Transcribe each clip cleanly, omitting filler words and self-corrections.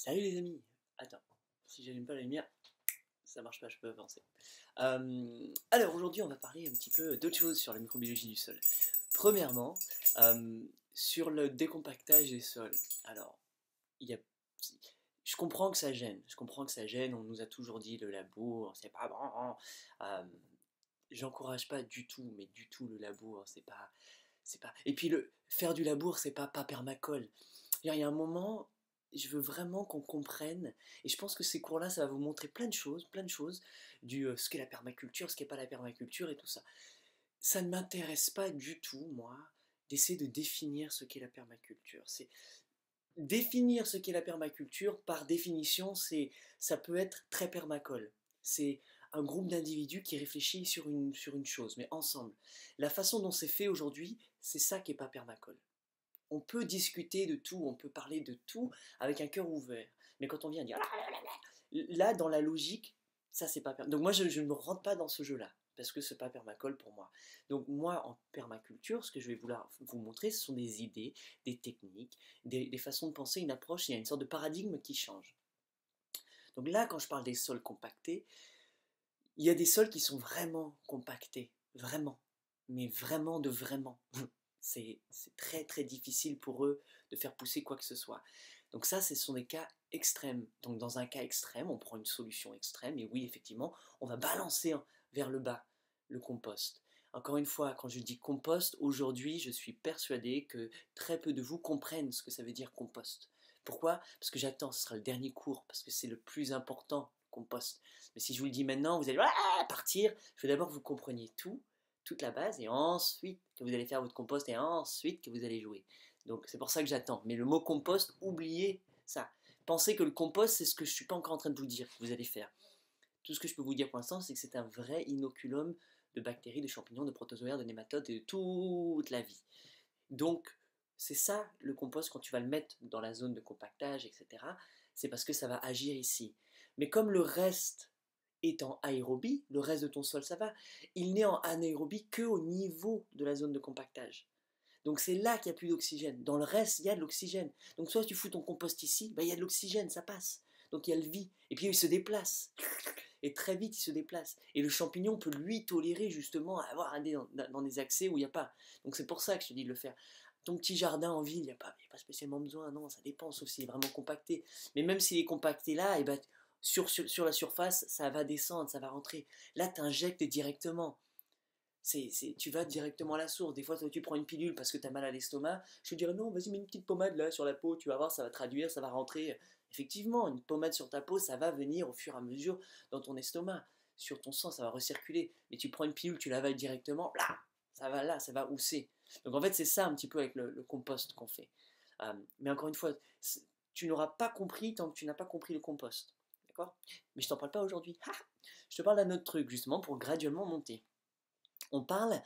Salut les amis! Attends, si j'allume pas la lumière, ça marche pas, je peux avancer. Alors aujourd'hui, on va parler un petit peu d'autre chose sur la microbiologie du sol. Premièrement, sur le décompactage des sols. Alors, il y a, je comprends que ça gêne. Je comprends que ça gêne. On nous a toujours dit le labour, c'est pas bon. J'encourage pas du tout, mais du tout le labour. C'est pas. Et puis faire du labour, c'est pas permacole. Il y a un moment, je veux vraiment qu'on comprenne, et je pense que ces cours-là, ça va vous montrer plein de choses, ce qu'est la permaculture, ce qu'est pas la permaculture et tout ça. Ça ne m'intéresse pas du tout, moi, d'essayer de définir ce qu'est la permaculture. C'est définir ce qu'est la permaculture, par définition, ça peut être très permacole. C'est un groupe d'individus qui réfléchit sur une chose, mais ensemble. La façon dont c'est fait aujourd'hui, c'est ça qui est pas permacole. On peut discuter de tout, on peut parler de tout avec un cœur ouvert. Mais quand on vient dire là, dans la logique, ça c'est pas. Donc moi je ne me rentre pas dans ce jeu-là parce que c'est pas permacole pour moi. Donc moi en permaculture, ce que je vais vouloir vous montrer, ce sont des idées, des techniques, des façons de penser, une approche. Il y a une sorte de paradigme qui change. Donc là, quand je parle des sols compactés, il y a des sols qui sont vraiment compactés, vraiment, mais vraiment de vraiment. C'est très très difficile pour eux de faire pousser quoi que ce soit. Donc ça, ce sont des cas extrêmes. Donc dans un cas extrême, on prend une solution extrême et oui, effectivement, on va balancer vers le bas le compost. Encore une fois, quand je dis compost, aujourd'hui, je suis persuadé que très peu de vous comprennent ce que ça veut dire compost. Pourquoi? Parce que j'attends, ce sera le dernier cours, parce que c'est le plus important, compost. Mais si je vous le dis maintenant, vous allez partir. Je veux d'abord que vous compreniez tout, toute la base, et ensuite que vous allez faire votre compost, et ensuite que vous allez jouer. Donc c'est pour ça que j'attends. Mais le mot compost, oubliez ça. Pensez que le compost, c'est ce que je ne suis pas encore en train de vous dire que vous allez faire. Tout ce que je peux vous dire pour l'instant, c'est que c'est un vrai inoculum de bactéries, de champignons, de protozoaires, de nématodes et de toute la vie. Donc c'est ça le compost quand tu vas le mettre dans la zone de compactage, etc. C'est parce que ça va agir ici. Mais comme le reste est en aérobie, le reste de ton sol ça va, il n'est en anaérobie qu'au niveau de la zone de compactage. Donc c'est là qu'il n'y a plus d'oxygène. Dans le reste, il y a de l'oxygène. Donc soit tu fous ton compost ici, bah, il y a de l'oxygène, ça passe. Donc il y a le vie. Et puis il se déplace. Et très vite, il se déplace. Et le champignon peut lui tolérer justement à avoir dans des accès où il n'y a pas. Donc c'est pour ça que je te dis de le faire. Ton petit jardin en ville, il n'y a pas spécialement besoin, non, ça dépend, sauf s'il est vraiment compacté. Mais même s'il est compacté là, et ben, sur la surface, ça va descendre, ça va rentrer. Là, tu injectes directement. Tu vas directement à la source. Des fois, toi, tu prends une pilule parce que tu as mal à l'estomac. Je te dirais non, vas-y, mets une petite pommade là sur la peau, tu vas voir, ça va traduire, ça va rentrer. Effectivement, une pommade sur ta peau, ça va venir au fur et à mesure dans ton estomac. Sur ton sang, ça va recirculer. Mais tu prends une pilule, tu l'avales directement, là, ça va housser. Donc en fait, c'est ça un petit peu avec le compost qu'on fait. Mais encore une fois, tu n'auras pas compris tant que tu n'as pas compris le compost. D'accord? Mais je t'en parle pas aujourd'hui. Je te parle d'un autre truc, justement, pour graduellement monter. On parle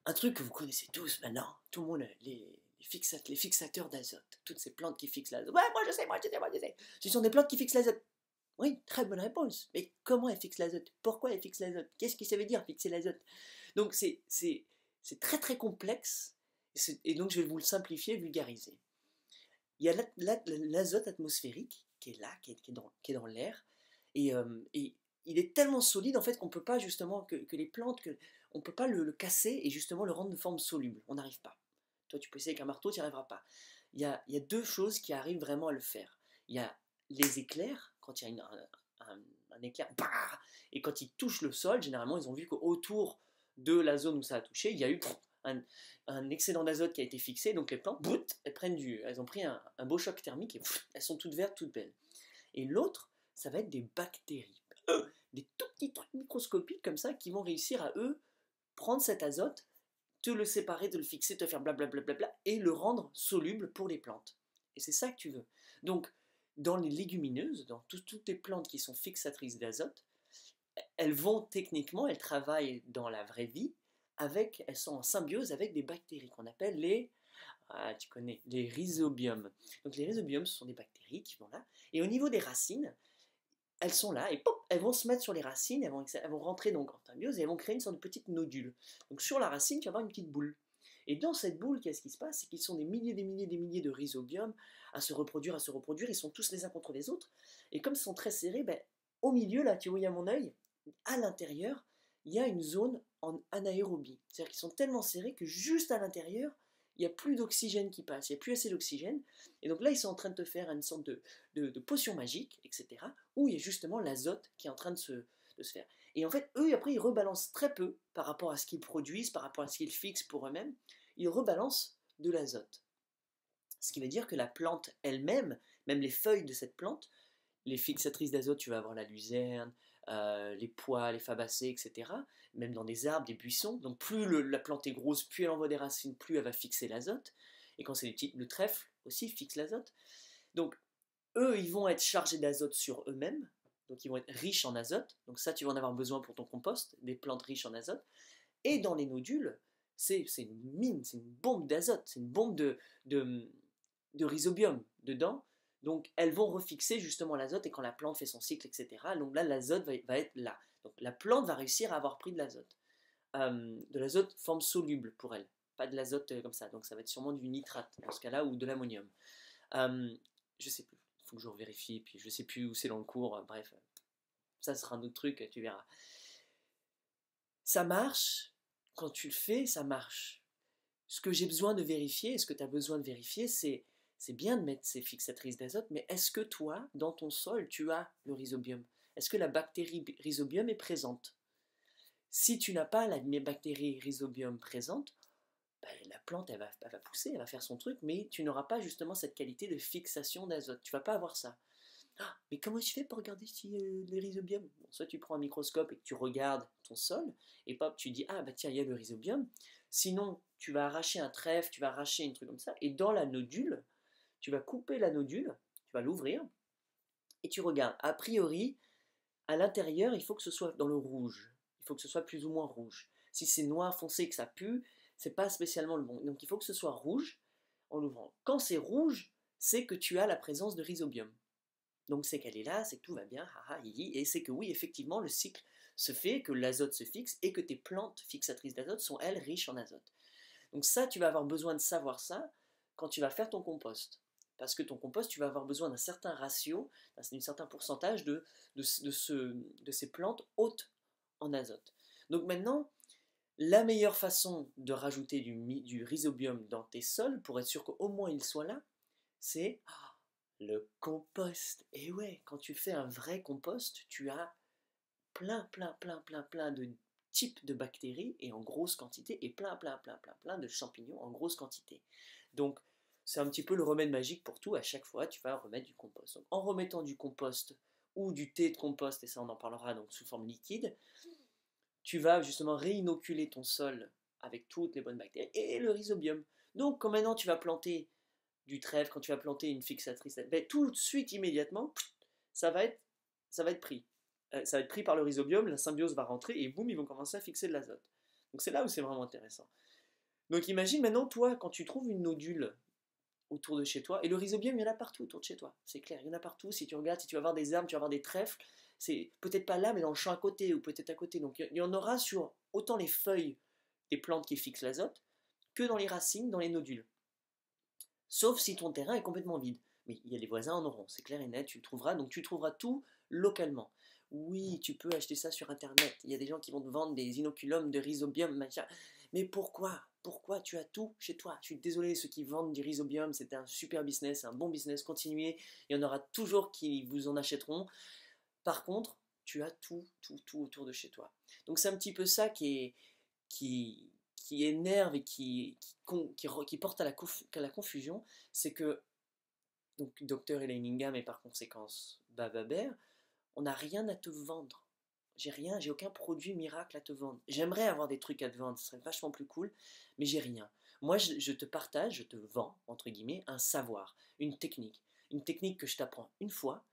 un truc que vous connaissez tous maintenant, tout le monde, les fixateurs d'azote, toutes ces plantes qui fixent l'azote. Ouais, moi je sais, moi je sais. Ce sont des plantes qui fixent l'azote. Oui, très bonne réponse. Mais comment elles fixent l'azote? Pourquoi elles fixent l'azote? Qu'est-ce que ça veut dire fixer l'azote? Donc c'est très très complexe, et donc je vais vous le simplifier, vulgariser. Il y a l'azote atmosphérique qui est là, qui est dans l'air, et il est tellement solide en fait qu'on peut pas justement que les plantes, on peut pas le casser et justement le rendre de forme soluble. On n'arrive pas. Toi, tu peux essayer avec un marteau, tu n'y arriveras pas. Il y a deux choses qui arrivent vraiment à le faire. Il y a les éclairs, quand il y a un éclair, bah, et quand il touche le sol, généralement, ils ont vu qu'autour de la zone où ça a touché, il y a eu un excédent d'azote qui a été fixé, donc les plantes, elles ont pris un beau choc thermique et elles sont toutes vertes, toutes belles. Et l'autre, ça va être des bactéries, des tout petits trucs microscopiques comme ça qui vont réussir à eux prendre cet azote, te le séparer, te le fixer, te faire blablabla et le rendre soluble pour les plantes. Et c'est ça que tu veux. Donc, dans les légumineuses, dans toutes les plantes qui sont fixatrices d'azote, elles vont techniquement, elles travaillent dans la vraie vie, elles sont en symbiose avec des bactéries qu'on appelle tu connais, les rhizobiums. Donc les rhizobiums, ce sont des bactéries qui vont là, et au niveau des racines, elles sont là, et pop, elles vont se mettre sur les racines, elles vont rentrer donc en symbiose, et elles vont créer une sorte de petite nodule. Donc sur la racine, tu vas avoir une petite boule. Et dans cette boule, qu'est-ce qui se passe? C'est qu'ils sont des milliers, des milliers, des milliers de rhizobiums à se reproduire, à se reproduire. Ils sont tous les uns contre les autres. Et comme ils sont très serrés, ben, au milieu, là, tu vois, il y a mon œil, à l'intérieur, il y a une zone en anaérobie. C'est-à-dire qu'ils sont tellement serrés que juste à l'intérieur, il n'y a plus d'oxygène qui passe, il n'y a plus assez d'oxygène. Et donc là, ils sont en train de te faire une sorte de potion magique, etc., où il y a justement l'azote qui est en train de se faire. Et en fait, eux, après, ils rebalancent très peu par rapport à ce qu'ils produisent, par rapport à ce qu'ils fixent pour eux-mêmes. Ils rebalancent de l'azote. Ce qui veut dire que la plante elle-même, même les feuilles de cette plante, les fixatrices d'azote, tu vas avoir la luzerne, les pois, les fabacées, etc. Même dans des arbres, des buissons. Donc plus la plante est grosse, plus elle envoie des racines, plus elle va fixer l'azote. Et quand c'est des petites, le trèfle aussi fixe l'azote. Donc eux, ils vont être chargés d'azote sur eux-mêmes. Donc ils vont être riches en azote. Donc ça, tu vas en avoir besoin pour ton compost, des plantes riches en azote. Et dans les nodules, c'est une mine, c'est une bombe d'azote, c'est une bombe de rhizobium dedans. Donc elles vont refixer justement l'azote et quand la plante fait son cycle, etc. Donc là, l'azote va être là. Donc la plante va réussir à avoir pris de l'azote. De l'azote forme soluble pour elle, pas de l'azote comme ça. Donc ça va être sûrement du nitrate dans ce cas-là ou de l'ammonium. Je sais plus, il faut que je vérifie, puis je sais plus où c'est dans le cours. Bref, ça sera un autre truc, tu verras. Ça marche, quand tu le fais, ça marche. Ce que j'ai besoin de vérifier, et ce que tu as besoin de vérifier, c'est bien de mettre ces fixatrices d'azote, mais est-ce que toi, dans ton sol, tu as le rhizobium? Est-ce que la bactérie rhizobium est présente? Si tu n'as pas la bactérie rhizobium présente, ben, la plante, elle va pousser, elle va faire son truc, mais tu n'auras pas justement cette qualité de fixation d'azote. Tu ne vas pas avoir ça. Ah, mais comment je fais pour regarder si les rhizobium? Bon, soit tu prends un microscope et que tu regardes ton sol, et pop, tu dis, ah bah tiens, il y a le rhizobium. Sinon, tu vas arracher un trèfle, tu vas arracher un truc comme ça, et dans la nodule, tu vas couper la nodule, tu vas l'ouvrir, et tu regardes. A priori, à l'intérieur, il faut que ce soit dans le rouge. Il faut que ce soit plus ou moins rouge. Si c'est noir foncé que ça pue, c'est pas spécialement le bon. Donc il faut que ce soit rouge en l'ouvrant. Quand c'est rouge, c'est que tu as la présence de rhizobium. Donc c'est qu'elle est là, c'est que tout va bien, et c'est que oui, effectivement, le cycle se fait, que l'azote se fixe, et que tes plantes fixatrices d'azote sont, elles, riches en azote. Donc ça, tu vas avoir besoin de savoir ça quand tu vas faire ton compost. Parce que ton compost, tu vas avoir besoin d'un certain ratio, d'un certain pourcentage de ces plantes hautes en azote. Donc maintenant, la meilleure façon de rajouter du rhizobium dans tes sols, pour être sûr qu'au moins il soit là, c'est le compost. Et ouais, quand tu fais un vrai compost, tu as plein de types de bactéries et en grosse quantité et plein de champignons en grosse quantité. Donc, c'est un petit peu le remède magique pour tout. À chaque fois, tu vas remettre du compost. Donc, en remettant du compost ou du thé de compost, et ça on en parlera donc sous forme liquide, tu vas justement réinoculer ton sol avec toutes les bonnes bactéries et le rhizobium. Donc, quand maintenant tu vas planter du trèfle, quand tu vas planter une fixatrice, ben, tout de suite, immédiatement, ça va être pris. Ça va être pris par le rhizobium, la symbiose va rentrer et boum, ils vont commencer à fixer de l'azote. Donc c'est là où c'est vraiment intéressant. Donc imagine maintenant, toi, quand tu trouves une nodule autour de chez toi, et le rhizobium, il y en a partout autour de chez toi, c'est clair, il y en a partout. Si tu regardes, si tu vas voir des arbres, tu vas voir des trèfles, c'est peut-être pas là, mais dans le champ à côté, ou peut-être à côté. Donc il y en aura sur autant les feuilles des plantes qui fixent l'azote, que dans les racines, dans les nodules. Sauf si ton terrain est complètement vide. Mais il y a les voisins en auront, c'est clair et net, tu le trouveras, donc tu trouveras tout localement. Oui, tu peux acheter ça sur internet, il y a des gens qui vont te vendre des inoculums de rhizobium, machin. Mais pourquoi? Pourquoi tu as tout chez toi? Je suis désolé, ceux qui vendent du rhizobium, c'est un super business, un bon business, continuez, il y en aura toujours qui vous en achèteront. Par contre, tu as tout autour de chez toi. Donc c'est un petit peu ça qui énerve et qui porte à la confusion, c'est que, donc Dr. Elaine Ingham et par conséquence Bababer, on n'a rien à te vendre. J'ai aucun produit miracle à te vendre. J'aimerais avoir des trucs à te vendre, ce serait vachement plus cool, mais j'ai rien. Moi, je te partage, je te vends, entre guillemets, un savoir, une technique. Une technique que je t'apprends une fois,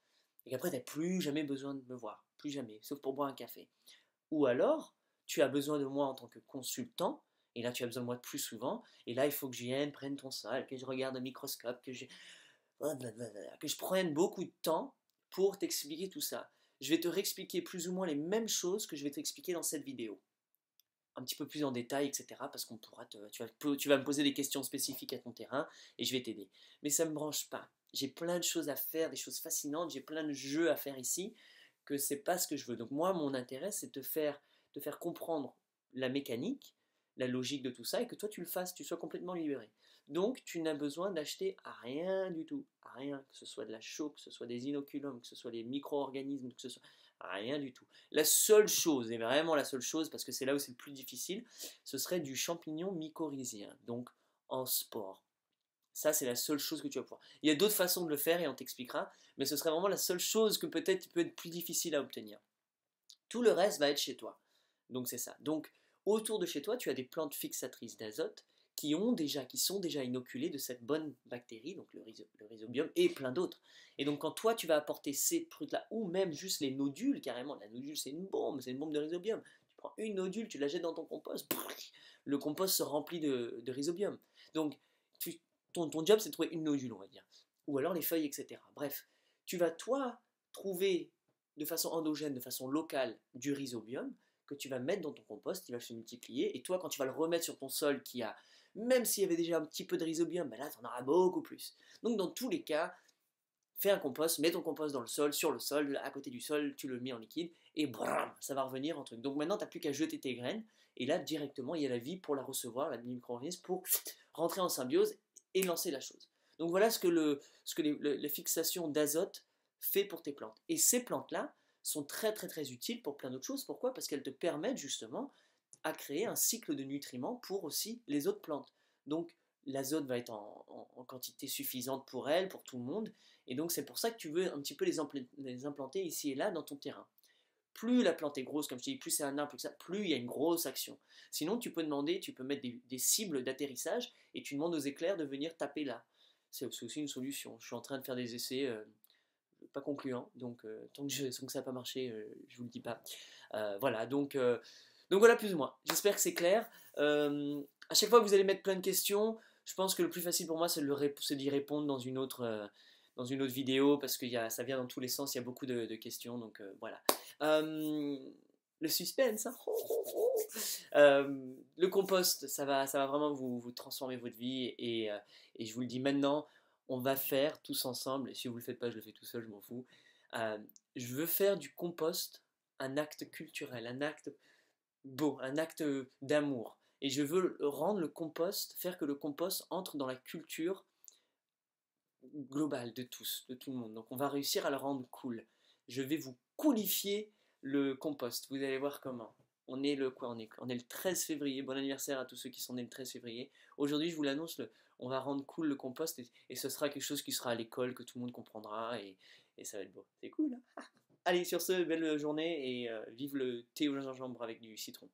et qu'après, tu n'as plus jamais besoin de me voir. Plus jamais, sauf pour boire un café. Ou alors, tu as besoin de moi en tant que consultant, et là tu as besoin de moi plus souvent, et là il faut que je vienne, prenne ton sol, que je regarde au microscope, que je prenne beaucoup de temps pour t'expliquer tout ça. Je vais te réexpliquer plus ou moins les mêmes choses que je vais t'expliquer dans cette vidéo. un petit peu plus en détail, etc. Parce qu'on pourra tu vas me poser des questions spécifiques à ton terrain et je vais t'aider. Mais ça ne me branche pas. J'ai plein de choses à faire, des choses fascinantes, j'ai plein de jeux à faire ici, que c'est pas ce que je veux. Donc moi, mon intérêt, c'est de faire comprendre la mécanique, la logique de tout ça, et que toi tu le fasses, tu sois complètement libéré. Donc tu n'as besoin d'acheter à rien du tout, à rien, que ce soit de la chaux, que ce soit des inoculums, que ce soit des micro-organismes, que ce soit à rien du tout. La seule chose, et vraiment la seule chose, parce que c'est là où c'est le plus difficile, ce serait du champignon mycorhizien, donc en sport. Ça, c'est la seule chose que tu vas pouvoir. Il y a d'autres façons de le faire et on t'expliquera, mais ce serait vraiment la seule chose que peut-être peut être plus difficile à obtenir. Tout le reste va être chez toi. Donc c'est ça. Donc autour de chez toi, tu as des plantes fixatrices d'azote qui sont déjà inoculées de cette bonne bactérie, donc le rhizobium, et plein d'autres. Et donc quand toi tu vas apporter ces trucs-là, ou même juste les nodules, carrément, la nodule c'est une bombe de rhizobium. Tu prends une nodule, tu la jettes dans ton compost, le compost se remplit de rhizobium. Donc ton job c'est de trouver une nodule, on va dire. Ou alors les feuilles, etc. Bref, tu vas toi trouver de façon endogène, de façon locale, du rhizobium que tu vas mettre dans ton compost, il va se multiplier, et toi, quand tu vas le remettre sur ton sol qui a, même s'il y avait déjà un petit peu de rhizobium, ben là, tu en auras beaucoup plus. Donc, dans tous les cas, fais un compost, mets ton compost dans le sol, sur le sol, à côté du sol, tu le mets en liquide, et bram, ça va revenir en truc. Donc maintenant, tu n'as plus qu'à jeter tes graines, et là, directement, il y a la vie pour la recevoir, la micro-organisme, pour rentrer en symbiose et lancer la chose. Donc voilà ce que les fixations d'azote fait pour tes plantes. Et ces plantes-là sont très très très utiles pour plein d'autres choses. Pourquoi? Parce qu'elles te permettent justement à créer un cycle de nutriments pour aussi les autres plantes. Donc l'azote va être en quantité suffisante pour elles, pour tout le monde. Et donc c'est pour ça que tu veux un petit peu les implanter ici et là dans ton terrain. Plus la plante est grosse, comme je te dis, plus c'est un arbre, plus il y a une grosse action. Sinon, tu peux demander, tu peux mettre des cibles d'atterrissage et tu demandes aux éclairs de venir taper là. C'est aussi une solution. Je suis en train de faire des essais pas concluants, donc tant que ça n'a pas marché, je vous le dis pas. Voilà, donc voilà plus ou moins. J'espère que c'est clair. À chaque fois que vous allez mettre plein de questions, je pense que le plus facile pour moi, c'est d'y répondre dans une autre vidéo, parce que ça vient dans tous les sens, il y a beaucoup de questions, donc voilà. Le suspense, hein. Le compost, ça va vraiment vous transformer votre vie, et je vous le dis maintenant, on va faire tous ensemble, et si vous le faites pas, je le fais tout seul, je m'en fous. Euh, je veux faire du compost un acte culturel, un acte beau, un acte d'amour. Et je veux rendre le compost, faire que le compost entre dans la culture globale de tous, de tout le monde. Donc on va réussir à le rendre cool. Je vais vous coolifier le compost. Vous allez voir comment. On est le quoi? On est le 13 février. Bon anniversaire à tous ceux qui sont nés le 13 février. Aujourd'hui, je vous l'annonce, on va rendre cool le compost, et ce sera quelque chose qui sera à l'école, que tout le monde comprendra, et ça va être beau. C'est cool, hein? Allez, sur ce, belle journée, et vive le thé au gingembre avec du citron.